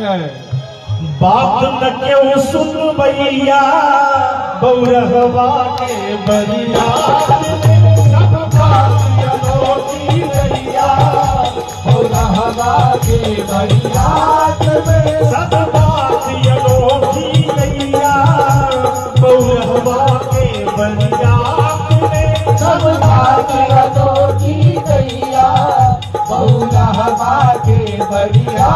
जय। बात न क्यों सुन भैया बौरहवा के बरिया सब बात अनोखी भैया बौरहवा के बरिया सब बात अनोखी भैया बौरहवा के बरिया सब बात अनोखी भैया बौरहवा के बरिया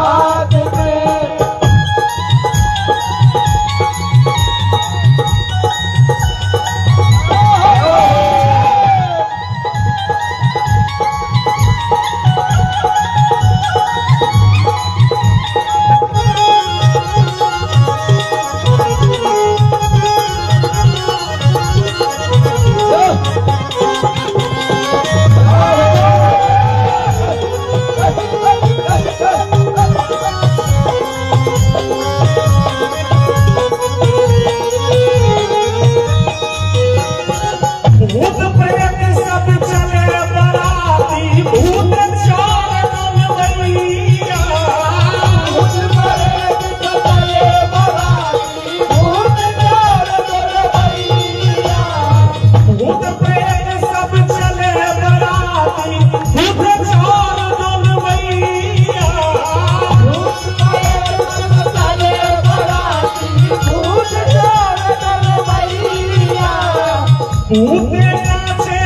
भूते नाचे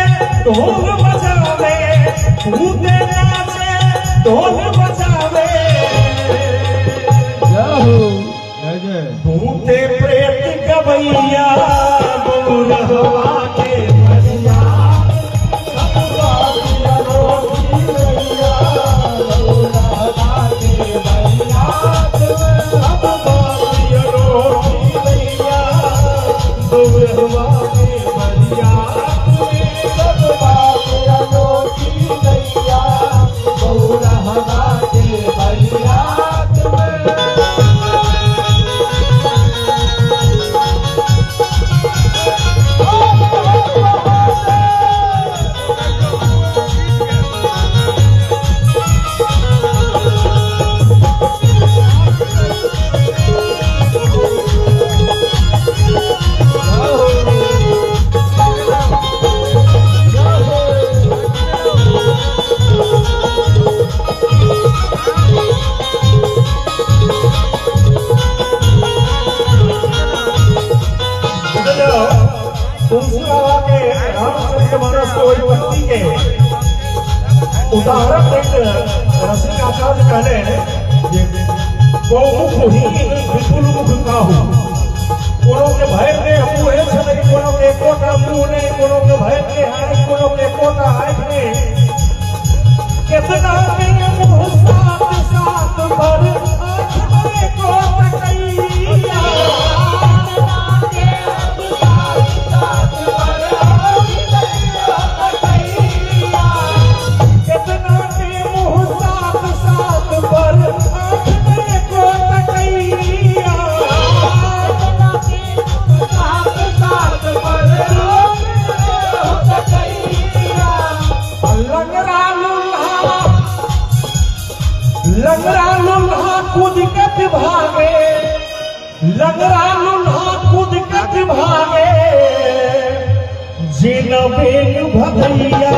ढोल बजावे भूते नाचे ढोल बजावे जय जय। भूते प्रेत गवैया बौरहवा के बरिया सब बात अनोखी भैया बौरहवा के बरिया सब बात अनोखी भैया बौरहवा उदाहरण एक रसिक आचार्य कहले वो मुख ही विपुल मुख काहू कोनो के भय के मुँह छले कोनो के कोटा मुँह नहीं कोनो के भय के हाथ कोनो के कोटा हाथ नहीं कितना के मुँह साथ साथ भर आँख में कोट कैया लंगड़ा लुल्हा कूद के भागे लंगड़ा लुल्हा कूद के भागे जिन बेल भगैया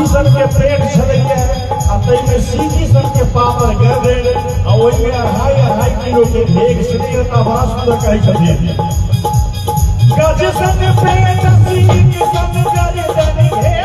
हाथी सन के पेट छलैया आ तई में सीधी सन के पापर गदे आ ओइ में 2.5 किलो के भेग शरीरता वास्तु कहै छथिन गज सन पेट सीधी सन गदे